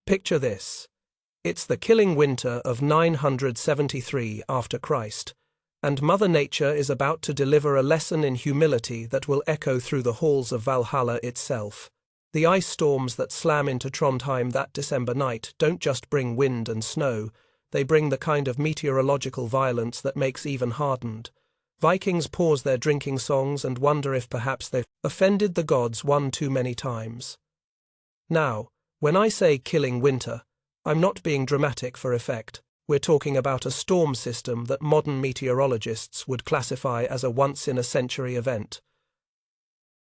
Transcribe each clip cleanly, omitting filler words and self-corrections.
Picture this. It's the killing winter of 973 after Christ, and Mother Nature is about to deliver a lesson in humility that will echo through the halls of Valhalla itself. The ice storms that slam into Trondheim that December night don't just bring wind and snow, they bring the kind of meteorological violence that makes even hardened Vikings pause their drinking songs and wonder if perhaps they've offended the gods one too many times. Now, when I say killing winter, I'm not being dramatic for effect. We're talking about a storm system that modern meteorologists would classify as a once-in-a-century event.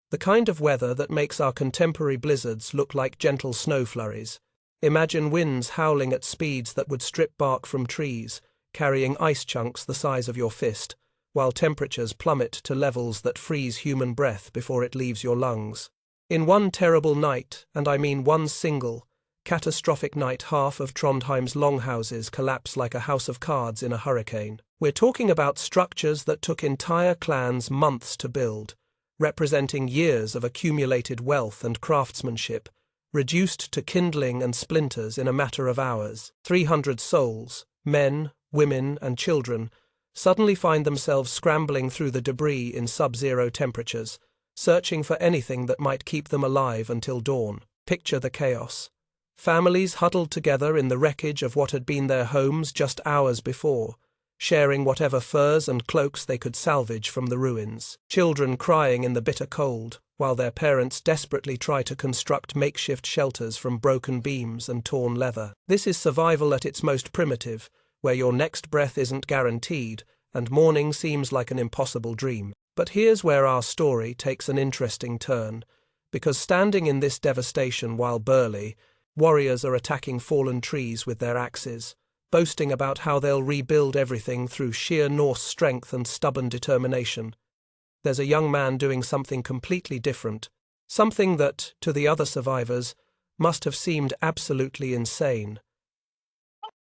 The kind of weather that makes our contemporary blizzards look like gentle snow flurries. Imagine winds howling at speeds that would strip bark from trees, carrying ice chunks the size of your fist, while temperatures plummet to levels that freeze human breath before it leaves your lungs. In one terrible night, and I mean one single, catastrophic night, half of Trondheim's longhouses collapse like a house of cards in a hurricane. We're talking about structures that took entire clans months to build, representing years of accumulated wealth and craftsmanship, reduced to kindling and splinters in a matter of hours. 300 souls, men, women, and children, suddenly find themselves scrambling through the debris in sub-zero temperatures, searching for anything that might keep them alive until dawn. Picture the chaos. Families huddled together in the wreckage of what had been their homes just hours before, sharing whatever furs and cloaks they could salvage from the ruins. Children crying in the bitter cold, while their parents desperately try to construct makeshift shelters from broken beams and torn leather. This is survival at its most primitive, where your next breath isn't guaranteed, and morning seems like an impossible dream. But here's where our story takes an interesting turn, because standing in this devastation while burly, warriors are attacking fallen trees with their axes, boasting about how they'll rebuild everything through sheer Norse strength and stubborn determination. There's a young man doing something completely different, something that, to the other survivors, must have seemed absolutely insane.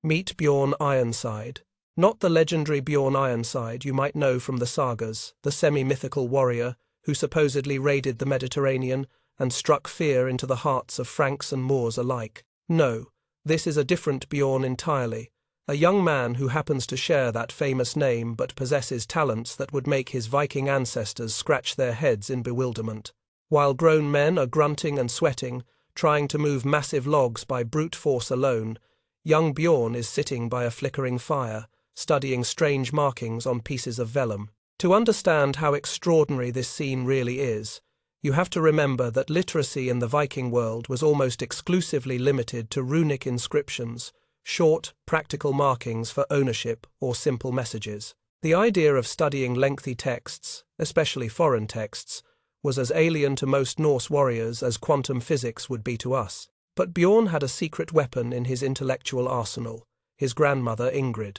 Meet Bjorn Ironside. Not the legendary Bjorn Ironside you might know from the sagas, the semi-mythical warrior who supposedly raided the Mediterranean and struck fear into the hearts of Franks and Moors alike. No, this is a different Bjorn entirely, a young man who happens to share that famous name but possesses talents that would make his Viking ancestors scratch their heads in bewilderment. While grown men are grunting and sweating, trying to move massive logs by brute force alone, young Bjorn is sitting by a flickering fire, studying strange markings on pieces of vellum. To understand how extraordinary this scene really is, you have to remember that literacy in the Viking world was almost exclusively limited to runic inscriptions, short, practical markings for ownership or simple messages. The idea of studying lengthy texts, especially foreign texts, was as alien to most Norse warriors as quantum physics would be to us. But Bjorn had a secret weapon in his intellectual arsenal, his grandmother Ingrid.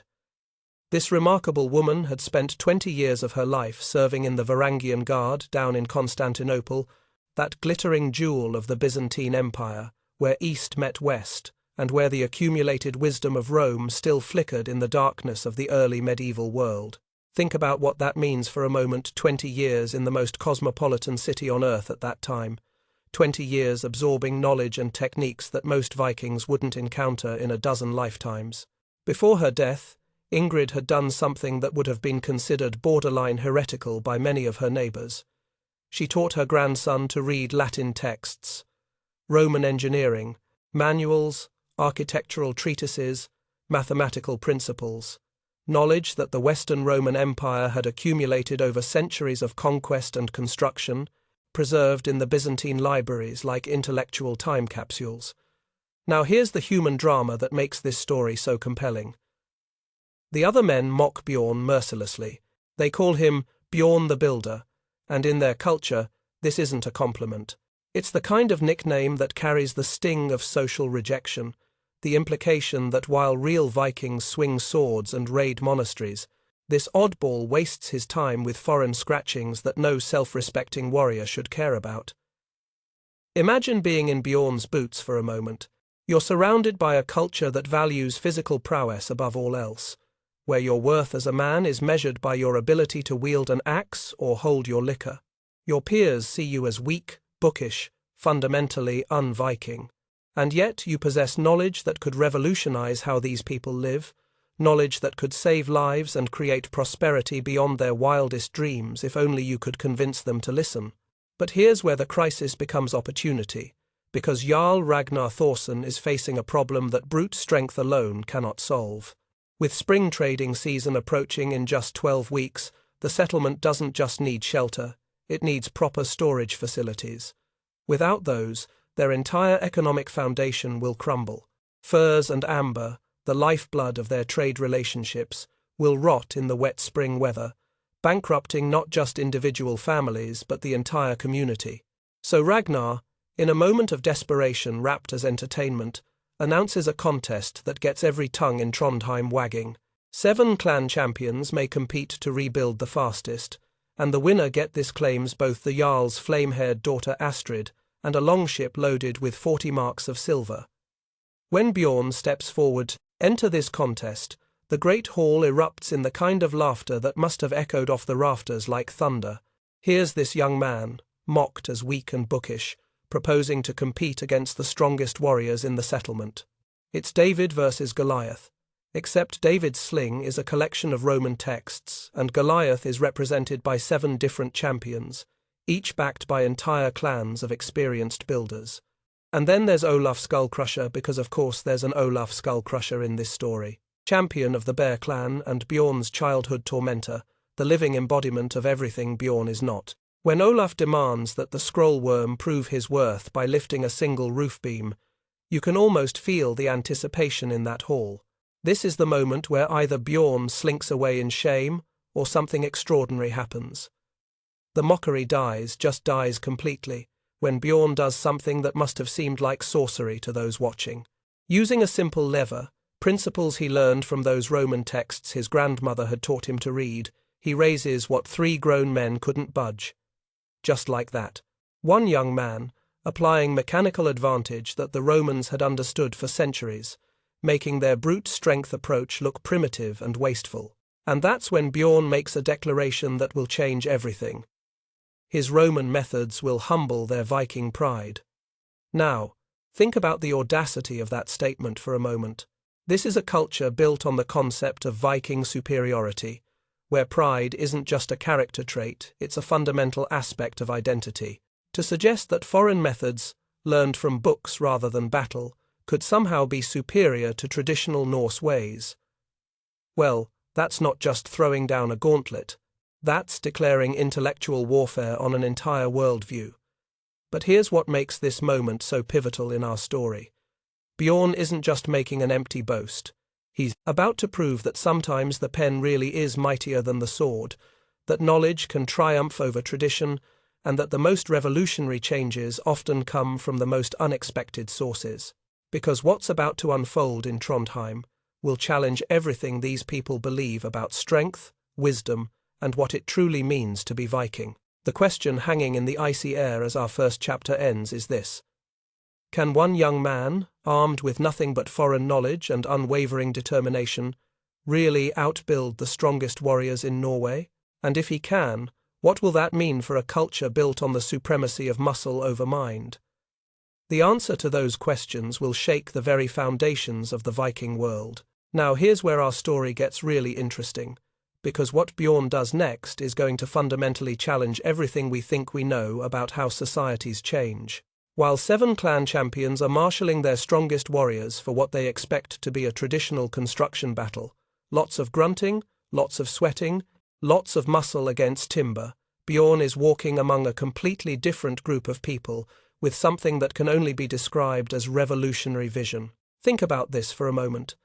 This remarkable woman had spent 20 years of her life serving in the Varangian Guard down in Constantinople, that glittering jewel of the Byzantine Empire, where East met West, and where the accumulated wisdom of Rome still flickered in the darkness of the early medieval world. Think about what that means for a moment. 20 years in the most cosmopolitan city on earth at that time. 20 years absorbing knowledge and techniques that most Vikings wouldn't encounter in a dozen lifetimes. Before her death, Ingrid had done something that would have been considered borderline heretical by many of her neighbours. She taught her grandson to read Latin texts, Roman engineering, manuals, architectural treatises, mathematical principles, knowledge that the Western Roman Empire had accumulated over centuries of conquest and construction, preserved in the Byzantine libraries like intellectual time capsules. Now here's the human drama that makes this story so compelling. The other men mock Bjorn mercilessly. They call him Bjorn the Builder, and in their culture, this isn't a compliment. It's the kind of nickname that carries the sting of social rejection, the implication that while real Vikings swing swords and raid monasteries, this oddball wastes his time with foreign scratchings that no self-respecting warrior should care about. Imagine being in Bjorn's boots for a moment. You're surrounded by a culture that values physical prowess above all else, where your worth as a man is measured by your ability to wield an axe or hold your liquor. Your peers see you as weak, bookish, fundamentally un-Viking. And yet you possess knowledge that could revolutionize how these people live, knowledge that could save lives and create prosperity beyond their wildest dreams if only you could convince them to listen. But here's where the crisis becomes opportunity, because Jarl Ragnar Thorson is facing a problem that brute strength alone cannot solve. With spring trading season approaching in just 12 weeks, the settlement doesn't just need shelter, it needs proper storage facilities. Without those, their entire economic foundation will crumble. Furs and amber, the lifeblood of their trade relationships, will rot in the wet spring weather, bankrupting not just individual families but the entire community. So Ragnar, in a moment of desperation wrapped as entertainment, announces a contest that gets every tongue in Trondheim wagging. 7 clan champions may compete to rebuild the fastest, and the winner claims both the Jarl's flame-haired daughter Astrid and a longship loaded with 40 marks of silver. When Bjorn steps forward, enter this contest, the great hall erupts in the kind of laughter that must have echoed off the rafters like thunder. Here's this young man, mocked as weak and bookish, proposing to compete against the strongest warriors in the settlement. It's David versus Goliath. Except David's sling is a collection of Roman texts, and Goliath is represented by 7 different champions, each backed by entire clans of experienced builders. And then there's Olaf Skullcrusher, because of course there's an Olaf Skullcrusher in this story. Champion of the Bear clan and Bjorn's childhood tormentor, the living embodiment of everything Bjorn is not. When Olaf demands that the scroll worm prove his worth by lifting a single roof beam, you can almost feel the anticipation in that hall. This is the moment where either Bjorn slinks away in shame or something extraordinary happens. The mockery just dies completely, when Bjorn does something that must have seemed like sorcery to those watching. Using a simple lever, principles he learned from those Roman texts his grandmother had taught him to read, he raises what 3 grown men couldn't budge. Just like that. One young man, applying mechanical advantage that the Romans had understood for centuries, making their brute strength approach look primitive and wasteful. And that's when Bjorn makes a declaration that will change everything. His Roman methods will humble their Viking pride. Now, think about the audacity of that statement for a moment. This is a culture built on the concept of Viking superiority, where pride isn't just a character trait, it's a fundamental aspect of identity. To suggest that foreign methods, learned from books rather than battle, could somehow be superior to traditional Norse ways, well, that's not just throwing down a gauntlet, that's declaring intellectual warfare on an entire worldview. But here's what makes this moment so pivotal in our story. Bjorn isn't just making an empty boast. He's about to prove that sometimes the pen really is mightier than the sword, that knowledge can triumph over tradition, and that the most revolutionary changes often come from the most unexpected sources. Because what's about to unfold in Trondheim will challenge everything these people believe about strength, wisdom, and what it truly means to be Viking. The question hanging in the icy air as our first chapter ends is this: can one young man, armed with nothing but foreign knowledge and unwavering determination, really outbuild the strongest warriors in Norway? And if he can, what will that mean for a culture built on the supremacy of muscle over mind? The answer to those questions will shake the very foundations of the Viking world. Now here's where our story gets really interesting, because what Bjorn does next is going to fundamentally challenge everything we think we know about how societies change. While 7 clan champions are marshalling their strongest warriors for what they expect to be a traditional construction battle, lots of grunting, lots of sweating, lots of muscle against timber, Bjorn is walking among a completely different group of people with something that can only be described as revolutionary vision. Think about this for a moment.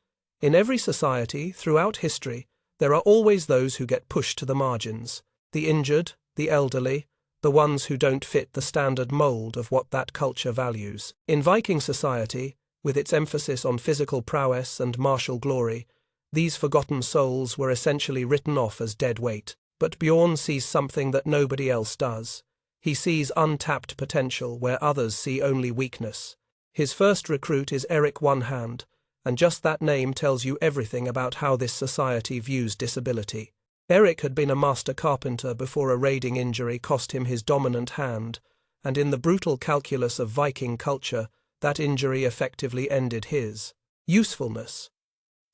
In every society, throughout history, there are always those who get pushed to the margins. The injured, the elderly, the ones who don't fit the standard mold of what that culture values. In Viking society, with its emphasis on physical prowess and martial glory, these forgotten souls were essentially written off as dead weight. But Bjorn sees something that nobody else does. He sees untapped potential where others see only weakness. His first recruit is Eric One Hand, and just that name tells you everything about how this society views disability. Eric had been a master carpenter before a raiding injury cost him his dominant hand, and in the brutal calculus of Viking culture, that injury effectively ended his usefulness.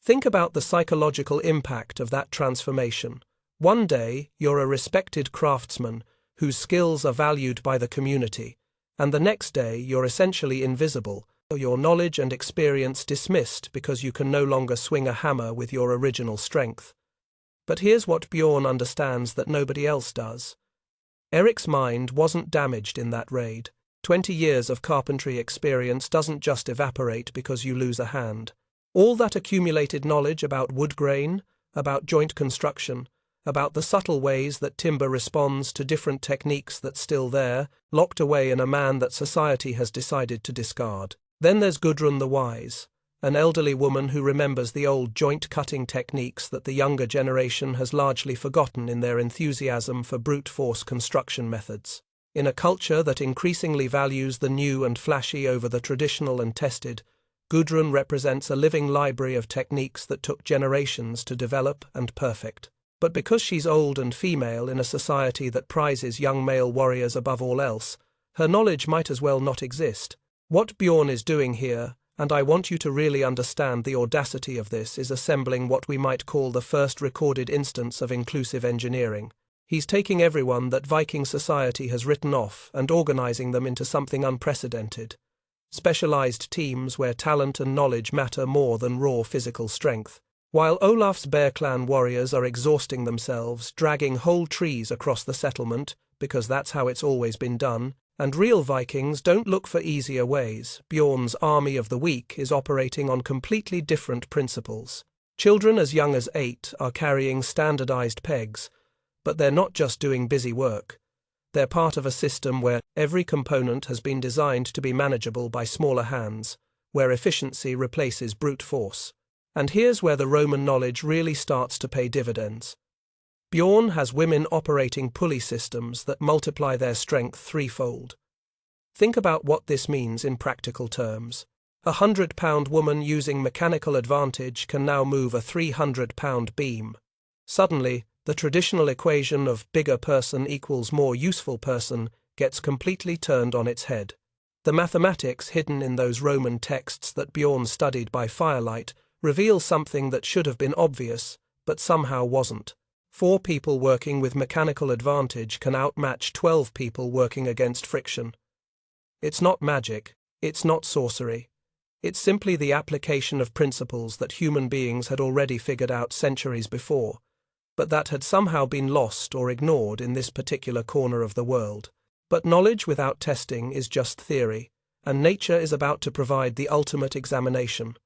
Think about the psychological impact of that transformation. One day, you're a respected craftsman whose skills are valued by the community, and the next day, you're essentially invisible, your knowledge and experience dismissed because you can no longer swing a hammer with your original strength. But here's what Bjorn understands that nobody else does. Eric's mind wasn't damaged in that raid. 20 years of carpentry experience doesn't just evaporate because you lose a hand. All that accumulated knowledge about wood grain, about joint construction, about the subtle ways that timber responds to different techniques that's still there, locked away in a man that society has decided to discard. Then there's Gudrun the Wise, an elderly woman who remembers the old joint-cutting techniques that the younger generation has largely forgotten in their enthusiasm for brute-force construction methods. In a culture that increasingly values the new and flashy over the traditional and tested, Gudrun represents a living library of techniques that took generations to develop and perfect. But because she's old and female in a society that prizes young male warriors above all else, her knowledge might as well not exist. What Bjorn is doing here, and I want you to really understand the audacity of this, is assembling what we might call the first recorded instance of inclusive engineering. He's taking everyone that Viking society has written off and organizing them into something unprecedented. Specialized teams where talent and knowledge matter more than raw physical strength. While Olaf's Bear Clan warriors are exhausting themselves, dragging whole trees across the settlement, because that's how it's always been done, and real Vikings don't look for easier ways, Bjorn's army of the weak is operating on completely different principles. Children as young as 8 are carrying standardized pegs, but they're not just doing busy work. They're part of a system where every component has been designed to be manageable by smaller hands, where efficiency replaces brute force. And here's where the Roman knowledge really starts to pay dividends. Bjorn has women operating pulley systems that multiply their strength threefold. Think about what this means in practical terms. A 100-pound woman using mechanical advantage can now move a 300-pound beam. Suddenly, the traditional equation of bigger person equals more useful person gets completely turned on its head. The mathematics hidden in those Roman texts that Bjorn studied by firelight reveal something that should have been obvious, but somehow wasn't. 4 people working with mechanical advantage can outmatch 12 people working against friction. It's not magic, it's not sorcery. It's simply the application of principles that human beings had already figured out centuries before, but that had somehow been lost or ignored in this particular corner of the world. But knowledge without testing is just theory, and nature is about to provide the ultimate examination.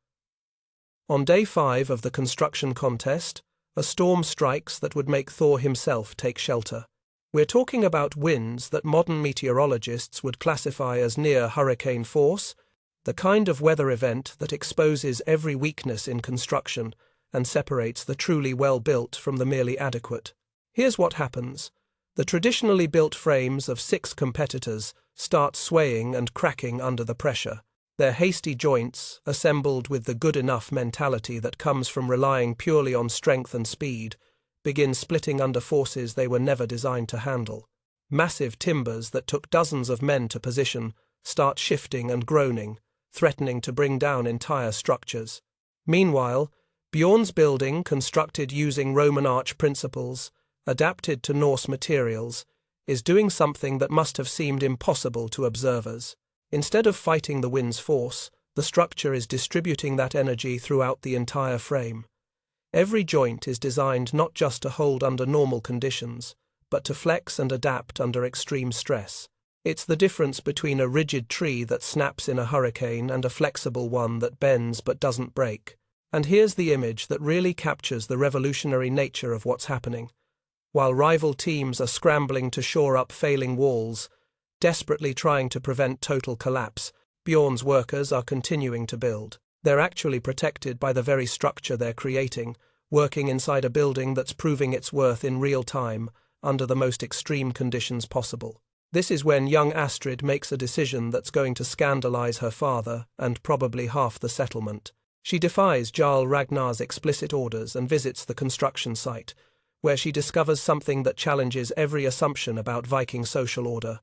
On day 5 of the construction contest, a storm strikes that would make Thor himself take shelter. We're talking about winds that modern meteorologists would classify as near hurricane force, the kind of weather event that exposes every weakness in construction and separates the truly well-built from the merely adequate. Here's what happens. The traditionally built frames of 6 competitors start swaying and cracking under the pressure. Their hasty joints, assembled with the good-enough mentality that comes from relying purely on strength and speed, begin splitting under forces they were never designed to handle. Massive timbers that took dozens of men to position start shifting and groaning, threatening to bring down entire structures. Meanwhile, Bjorn's building, constructed using Roman arch principles, adapted to Norse materials, is doing something that must have seemed impossible to observers. Instead of fighting the wind's force, the structure is distributing that energy throughout the entire frame. Every joint is designed not just to hold under normal conditions, but to flex and adapt under extreme stress. It's the difference between a rigid tree that snaps in a hurricane and a flexible one that bends but doesn't break. And here's the image that really captures the revolutionary nature of what's happening. While rival teams are scrambling to shore up failing walls, desperately trying to prevent total collapse, Bjorn's workers are continuing to build. They're actually protected by the very structure they're creating, working inside a building that's proving its worth in real time, under the most extreme conditions possible. This is when young Astrid makes a decision that's going to scandalize her father and probably half the settlement. She defies Jarl Ragnar's explicit orders and visits the construction site, where she discovers something that challenges every assumption about Viking social order.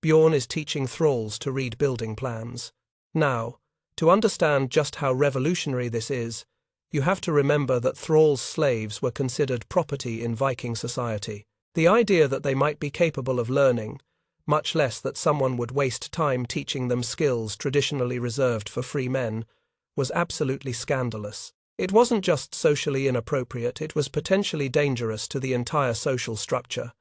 Bjorn is teaching thralls to read building plans. Now, to understand just how revolutionary this is, you have to remember that thralls' slaves were considered property in Viking society. The idea that they might be capable of learning, much less that someone would waste time teaching them skills traditionally reserved for free men, was absolutely scandalous. It wasn't just socially inappropriate, it was potentially dangerous to the entire social structure.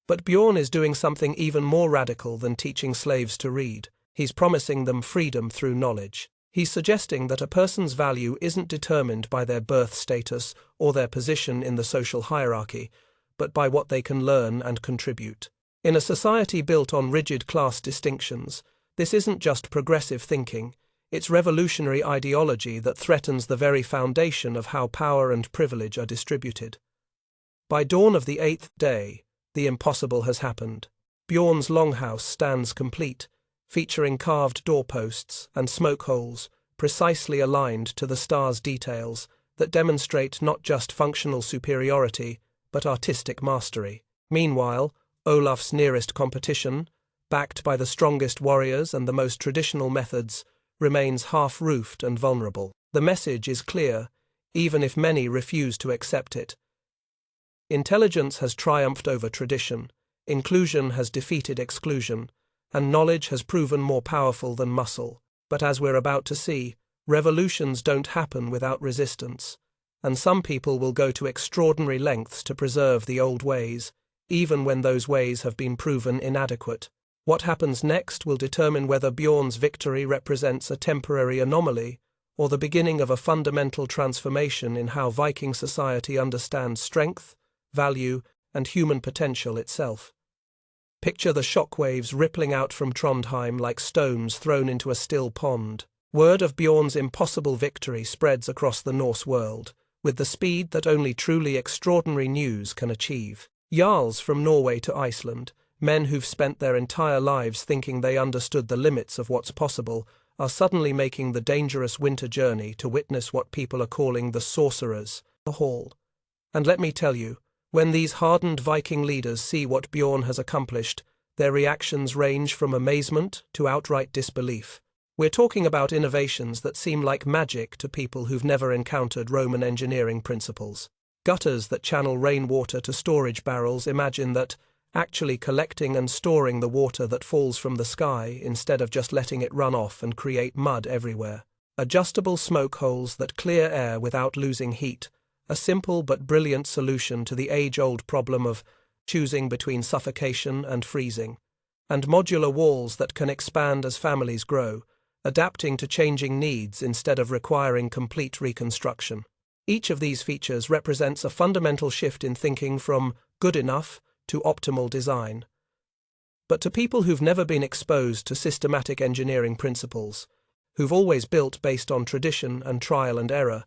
But Bjorn is doing something even more radical than teaching slaves to read. He's promising them freedom through knowledge. He's suggesting that a person's value isn't determined by their birth status or their position in the social hierarchy, but by what they can learn and contribute. In a society built on rigid class distinctions, this isn't just progressive thinking, it's revolutionary ideology that threatens the very foundation of how power and privilege are distributed. By dawn of the 8th day, the impossible has happened. Bjorn's longhouse stands complete, featuring carved doorposts and smoke holes precisely aligned to the star's details that demonstrate not just functional superiority, but artistic mastery. Meanwhile, Olaf's nearest competition, backed by the strongest warriors and the most traditional methods, remains half-roofed and vulnerable. The message is clear, even if many refuse to accept it. Intelligence has triumphed over tradition, inclusion has defeated exclusion, and knowledge has proven more powerful than muscle. But as we're about to see, revolutions don't happen without resistance, and some people will go to extraordinary lengths to preserve the old ways, even when those ways have been proven inadequate. What happens next will determine whether Bjorn's victory represents a temporary anomaly or the beginning of a fundamental transformation in how Viking society understands strength, value, and human potential itself. Picture the shockwaves rippling out from Trondheim like stones thrown into a still pond. Word of Bjorn's impossible victory spreads across the Norse world, with the speed that only truly extraordinary news can achieve. Jarls from Norway to Iceland, men who've spent their entire lives thinking they understood the limits of what's possible, are suddenly making the dangerous winter journey to witness what people are calling the sorcerers, the Hall. And let me tell you, when these hardened Viking leaders see what Bjorn has accomplished, their reactions range from amazement to outright disbelief. We're talking about innovations that seem like magic to people who've never encountered Roman engineering principles. Gutters that channel rainwater to storage barrels imagine that, actually collecting and storing the water that falls from the sky instead of just letting it run off and create mud everywhere. Adjustable smoke holes that clear air without losing heat, a simple but brilliant solution to the age-old problem of choosing between suffocation and freezing. And modular walls that can expand as families grow, adapting to changing needs instead of requiring complete reconstruction. Each of these features represents a fundamental shift in thinking from good enough to optimal design. But to people who've never been exposed to systematic engineering principles, who've always built based on tradition and trial and error,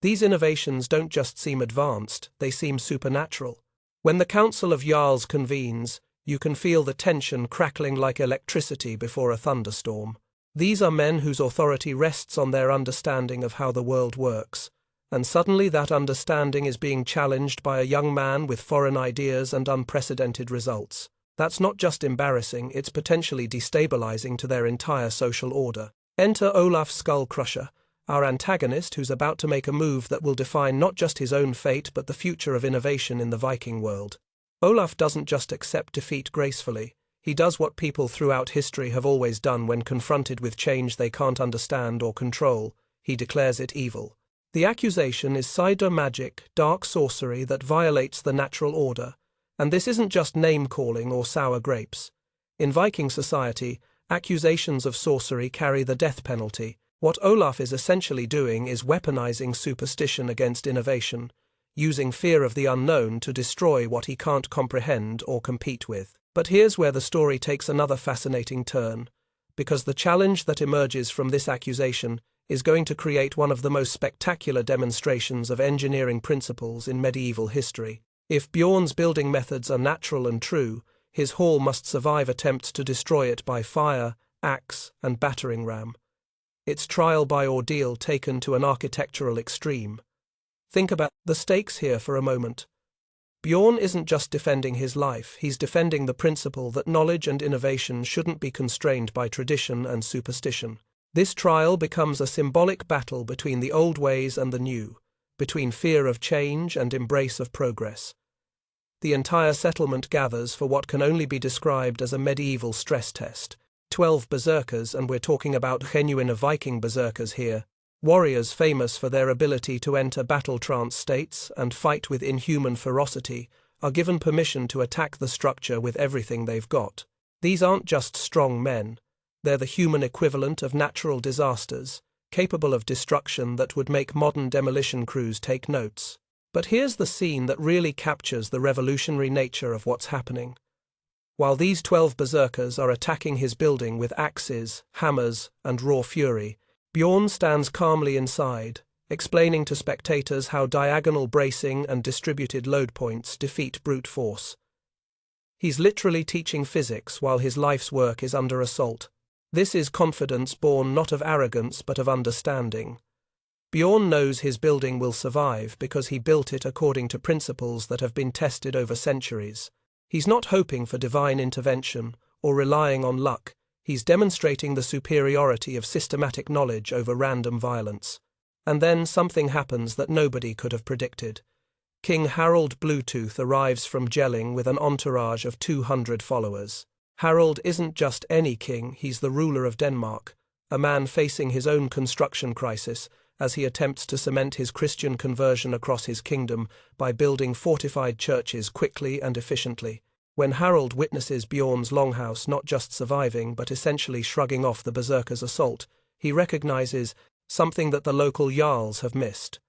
these innovations don't just seem advanced, they seem supernatural. When the Council of Jarls convenes, you can feel the tension crackling like electricity before a thunderstorm. These are men whose authority rests on their understanding of how the world works, and suddenly that understanding is being challenged by a young man with foreign ideas and unprecedented results. That's not just embarrassing, it's potentially destabilizing to their entire social order. Enter Olaf Skullcrusher, our antagonist who's about to make a move that will define not just his own fate but the future of innovation in the Viking world. Olaf doesn't just accept defeat gracefully, he does what people throughout history have always done when confronted with change they can't understand or control: he declares it evil. The accusation is cider magic, dark sorcery that violates the natural order, and this isn't just name-calling or sour grapes. In Viking society, accusations of sorcery carry the death penalty. What Olaf is essentially doing is weaponizing superstition against innovation, using fear of the unknown to destroy what he can't comprehend or compete with. But here's where the story takes another fascinating turn, because the challenge that emerges from this accusation is going to create one of the most spectacular demonstrations of engineering principles in medieval history. If Bjorn's building methods are natural and true, his hall must survive attempts to destroy it by fire, axe, and battering ram. It's trial by ordeal taken to an architectural extreme. Think about the stakes here for a moment. Bjorn isn't just defending his life, he's defending the principle that knowledge and innovation shouldn't be constrained by tradition and superstition. This trial becomes a symbolic battle between the old ways and the new, between fear of change and embrace of progress. The entire settlement gathers for what can only be described as a medieval stress test. 12 berserkers, and we're talking about genuine Viking berserkers here, warriors famous for their ability to enter battle trance states and fight with inhuman ferocity, are given permission to attack the structure with everything they've got. These aren't just strong men, they're the human equivalent of natural disasters, capable of destruction that would make modern demolition crews take notes. But here's the scene that really captures the revolutionary nature of what's happening. While these 12 berserkers are attacking his building with axes, hammers, and raw fury, Bjorn stands calmly inside, explaining to spectators how diagonal bracing and distributed load points defeat brute force. He's literally teaching physics while his life's work is under assault. This is confidence born not of arrogance but of understanding. Bjorn knows his building will survive because he built it according to principles that have been tested over centuries. He's not hoping for divine intervention or relying on luck. He's demonstrating the superiority of systematic knowledge over random violence. And then something happens that nobody could have predicted. King Harald Bluetooth arrives from Jelling with an entourage of 200 followers. Harald isn't just any king, he's the ruler of Denmark, a man facing his own construction crisis as he attempts to cement his Christian conversion across his kingdom by building fortified churches quickly and efficiently. When Harald witnesses Bjorn's Longhouse not just surviving but essentially shrugging off the berserker's assault, he recognizes something that the local jarls have missed.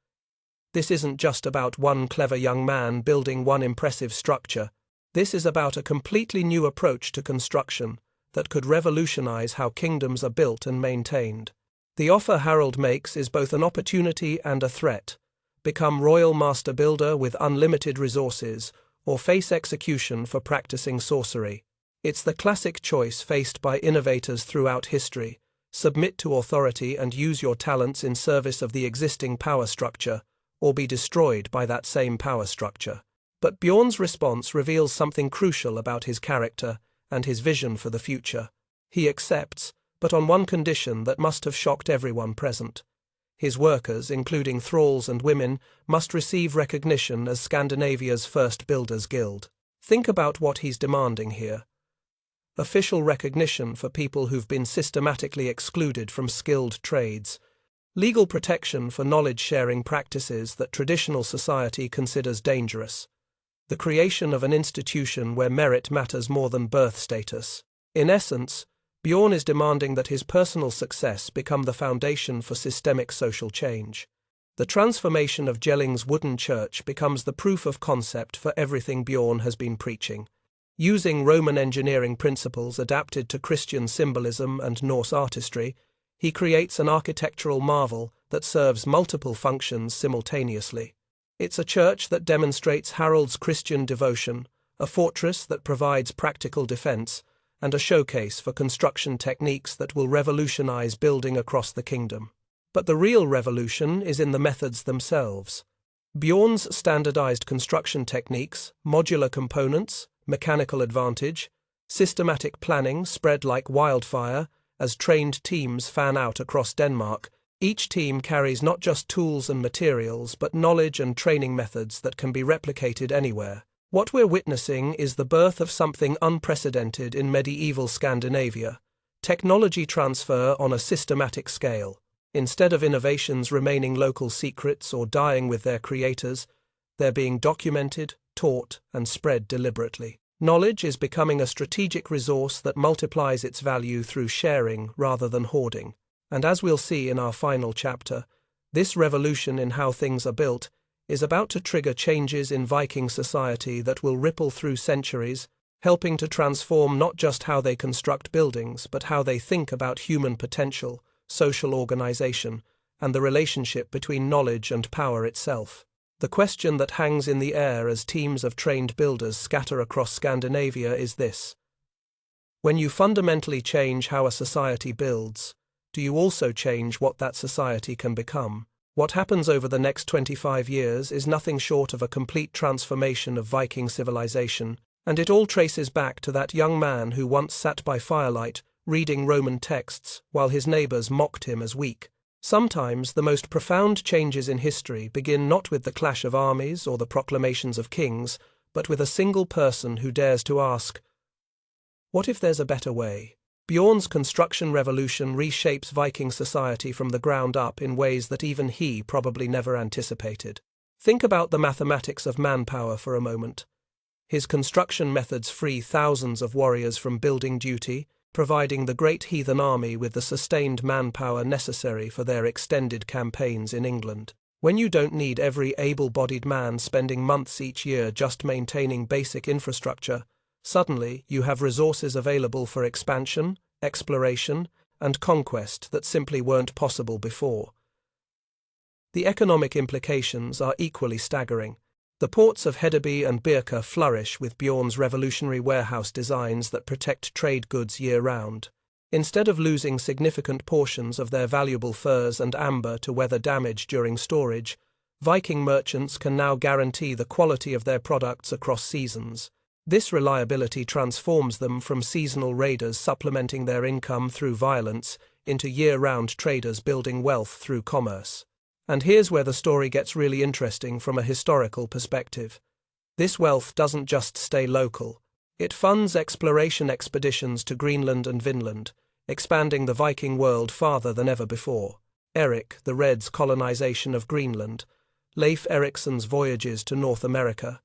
This isn't just about one clever young man building one impressive structure. This is about a completely new approach to construction that could revolutionize how kingdoms are built and maintained. The offer Harald makes is both an opportunity and a threat. Become royal master builder with unlimited resources, or face execution for practicing sorcery. It's the classic choice faced by innovators throughout history. Submit to authority and use your talents in service of the existing power structure, or be destroyed by that same power structure. But Bjorn's response reveals something crucial about his character and his vision for the future. He accepts, but on one condition that must have shocked everyone present. His workers, including thralls and women, must receive recognition as Scandinavia's first builders' guild. Think about what he's demanding here. Official recognition for people who've been systematically excluded from skilled trades. Legal protection for knowledge-sharing practices that traditional society considers dangerous. The creation of an institution where merit matters more than birth status. In essence, Bjorn is demanding that his personal success become the foundation for systemic social change. The transformation of Jelling's wooden church becomes the proof of concept for everything Bjorn has been preaching. Using Roman engineering principles adapted to Christian symbolism and Norse artistry, he creates an architectural marvel that serves multiple functions simultaneously. It's a church that demonstrates Harald's Christian devotion, a fortress that provides practical defense, and a showcase for construction techniques that will revolutionize building across the kingdom. But the real revolution is in the methods themselves. Bjorn's standardized construction techniques, modular components, mechanical advantage, systematic planning spread like wildfire as trained teams fan out across Denmark. Each team carries not just tools and materials, but knowledge and training methods that can be replicated anywhere. What we're witnessing is the birth of something unprecedented in medieval Scandinavia: technology transfer on a systematic scale. Instead of innovations remaining local secrets or dying with their creators, they're being documented, taught, and spread deliberately. Knowledge is becoming a strategic resource that multiplies its value through sharing rather than hoarding. And as we'll see in our final chapter, this revolution in how things are built is about to trigger changes in Viking society that will ripple through centuries, helping to transform not just how they construct buildings, but how they think about human potential, social organization, and the relationship between knowledge and power itself. The question that hangs in the air as teams of trained builders scatter across Scandinavia is this: when you fundamentally change how a society builds, do you also change what that society can become? What happens over the next 25 years is nothing short of a complete transformation of Viking civilization, and it all traces back to that young man who once sat by firelight, reading Roman texts, while his neighbors mocked him as weak. Sometimes the most profound changes in history begin not with the clash of armies or the proclamations of kings, but with a single person who dares to ask, "What if there's a better way?" Bjorn's construction revolution reshapes Viking society from the ground up in ways that even he probably never anticipated. Think about the mathematics of manpower for a moment. His construction methods free thousands of warriors from building duty, providing the great heathen army with the sustained manpower necessary for their extended campaigns in England. When you don't need every able-bodied man spending months each year just maintaining basic infrastructure, suddenly you have resources available for expansion, exploration, and conquest that simply weren't possible before. The economic implications are equally staggering. The ports of Hedeby and Birka flourish with Bjorn's revolutionary warehouse designs that protect trade goods year-round. Instead of losing significant portions of their valuable furs and amber to weather damage during storage, Viking merchants can now guarantee the quality of their products across seasons. This reliability transforms them from seasonal raiders supplementing their income through violence into year-round traders building wealth through commerce. And here's where the story gets really interesting from a historical perspective. This wealth doesn't just stay local. It funds exploration expeditions to Greenland and Vinland, expanding the Viking world farther than ever before. Erik the Red's colonization of Greenland, Leif Eriksson's voyages to North America.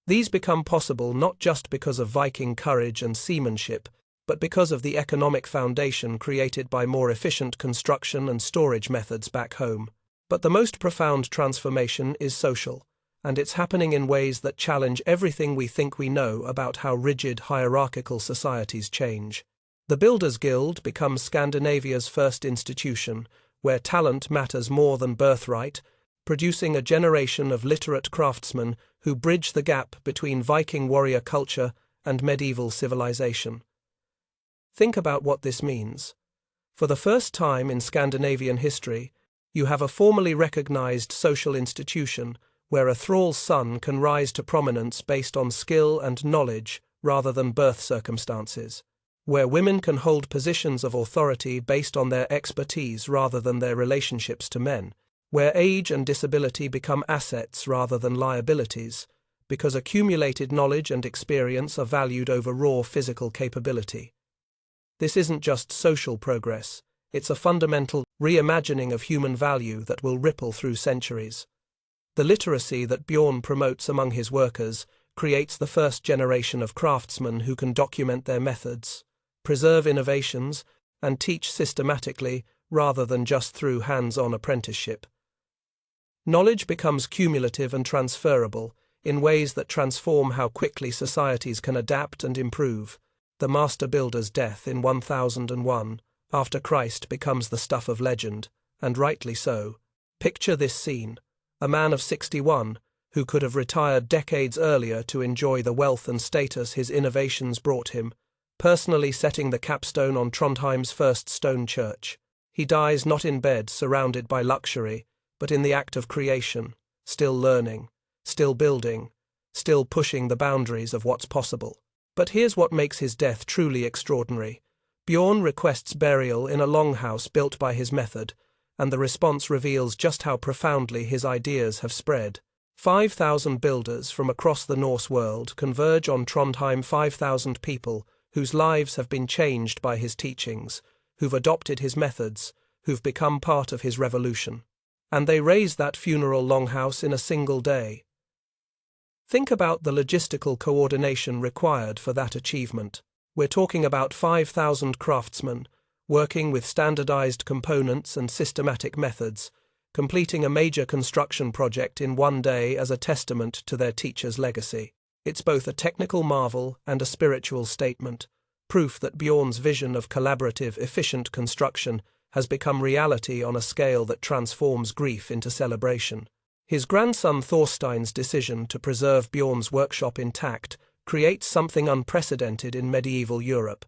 These become possible not just because of Viking courage and seamanship, but because of the economic foundation created by more efficient construction and storage methods back home. But the most profound transformation is social, and it's happening in ways that challenge everything we think we know about how rigid hierarchical societies change. The Builders Guild becomes Scandinavia's first institution, where talent matters more than birthright, producing a generation of literate craftsmen who bridge the gap between Viking warrior culture and medieval civilization. Think about what this means. For the first time in Scandinavian history, you have a formally recognized social institution where a thrall's son can rise to prominence based on skill and knowledge rather than birth circumstances, where women can hold positions of authority based on their expertise rather than their relationships to men, where age and disability become assets rather than liabilities, because accumulated knowledge and experience are valued over raw physical capability. This isn't just social progress, it's a fundamental reimagining of human value that will ripple through centuries. The literacy that Bjorn promotes among his workers creates the first generation of craftsmen who can document their methods, preserve innovations, and teach systematically rather than just through hands-on apprenticeship. Knowledge becomes cumulative and transferable in ways that transform how quickly societies can adapt and improve. The master builder's death in 1001 after Christ becomes the stuff of legend, and rightly so. Picture this scene: a man of 61 who could have retired decades earlier to enjoy the wealth and status his innovations brought him, personally setting the capstone on Trondheim's first stone church. He dies not in bed surrounded by luxury, but in the act of creation, still learning, still building, still pushing the boundaries of what's possible. But here's what makes his death truly extraordinary. Bjorn requests burial in a longhouse built by his method, and the response reveals just how profoundly his ideas have spread. 5,000 builders from across the Norse world converge on Trondheim, 5,000 people whose lives have been changed by his teachings, who've adopted his methods, who've become part of his revolution. And they raise that funeral longhouse in a single day. Think about the logistical coordination required for that achievement. We're talking about 5,000 craftsmen, working with standardized components and systematic methods, completing a major construction project in one day as a testament to their teacher's legacy. It's both a technical marvel and a spiritual statement, proof that Bjorn's vision of collaborative, efficient construction has become reality on a scale that transforms grief into celebration. His grandson Thorstein's decision to preserve Bjorn's workshop intact creates something unprecedented in medieval Europe,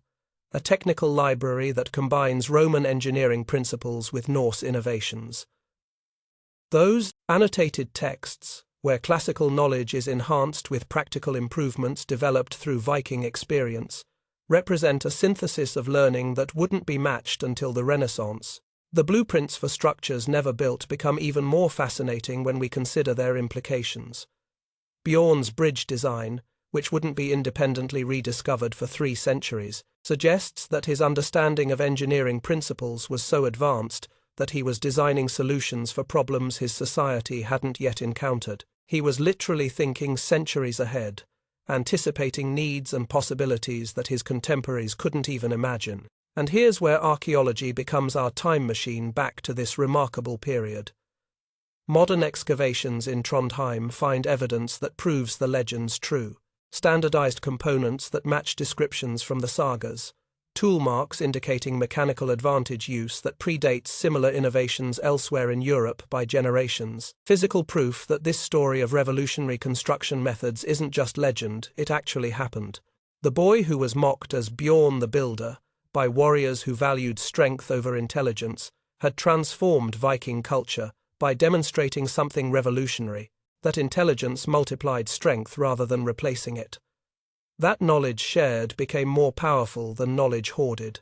a technical library that combines Roman engineering principles with Norse innovations. Those annotated texts, where classical knowledge is enhanced with practical improvements developed through Viking experience, represent a synthesis of learning that wouldn't be matched until the Renaissance. The blueprints for structures never built become even more fascinating when we consider their implications. Bjorn's bridge design, which wouldn't be independently rediscovered for 3 centuries, suggests that his understanding of engineering principles was so advanced that he was designing solutions for problems his society hadn't yet encountered. He was literally thinking centuries ahead, anticipating needs and possibilities that his contemporaries couldn't even imagine. And here's where archaeology becomes our time machine back to this remarkable period. Modern excavations in Trondheim find evidence that proves the legends true. Standardized components that match descriptions from the sagas, tool marks indicating mechanical advantage use that predates similar innovations elsewhere in Europe by generations, physical proof that this story of revolutionary construction methods isn't just legend, it actually happened. The boy who was mocked as Bjorn the Builder by warriors who valued strength over intelligence had transformed Viking culture by demonstrating something revolutionary, that intelligence multiplied strength rather than replacing it. That knowledge shared became more powerful than knowledge hoarded.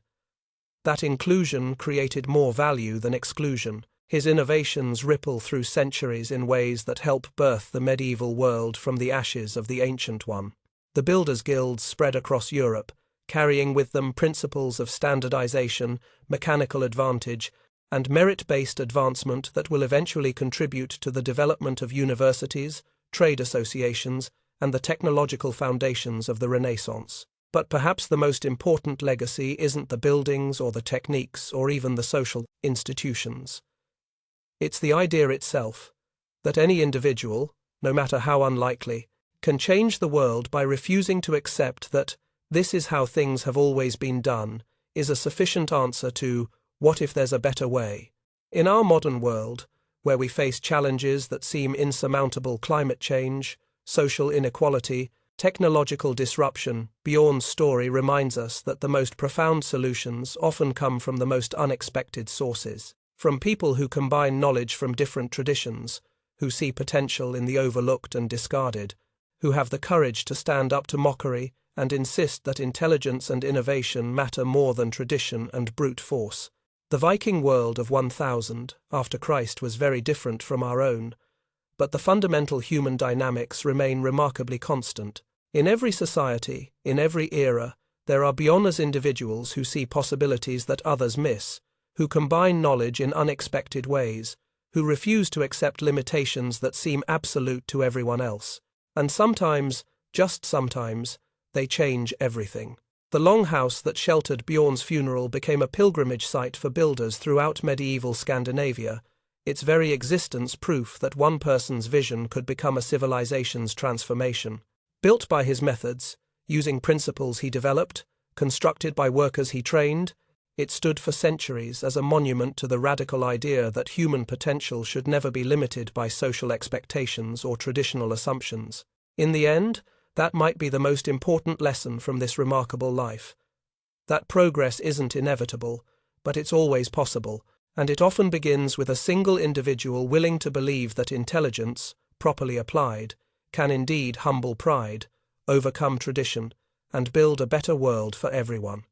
That inclusion created more value than exclusion. His innovations ripple through centuries in ways that help birth the medieval world from the ashes of the ancient one. The builders' guilds spread across Europe, carrying with them principles of standardization, mechanical advantage, and merit-based advancement that will eventually contribute to the development of universities, trade associations, and the technological foundations of the Renaissance. But perhaps the most important legacy isn't the buildings or the techniques or even the social institutions. It's the idea itself, that any individual, no matter how unlikely, can change the world by refusing to accept that "this is how things have always been done" is a sufficient answer to "what if there's a better way?" In our modern world, where we face challenges that seem insurmountable, climate change, social inequality, technological disruption, Bjorn's story reminds us that the most profound solutions often come from the most unexpected sources, from people who combine knowledge from different traditions, who see potential in the overlooked and discarded, who have the courage to stand up to mockery and insist that intelligence and innovation matter more than tradition and brute force. The Viking world of 1000 after Christ was very different from our own, but the fundamental human dynamics remain remarkably constant. In every society, in every era, there are Bjorners individuals who see possibilities that others miss, who combine knowledge in unexpected ways, who refuse to accept limitations that seem absolute to everyone else. And sometimes, just sometimes, they change everything. The Longhouse that sheltered Bjorn's funeral became a pilgrimage site for builders throughout medieval Scandinavia, its very existence proof that one person's vision could become a civilization's transformation. Built by his methods, using principles he developed, constructed by workers he trained, it stood for centuries as a monument to the radical idea that human potential should never be limited by social expectations or traditional assumptions. In the end, that might be the most important lesson from this remarkable life. That progress isn't inevitable, but it's always possible, and it often begins with a single individual willing to believe that intelligence, properly applied, can indeed humble pride, overcome tradition, and build a better world for everyone.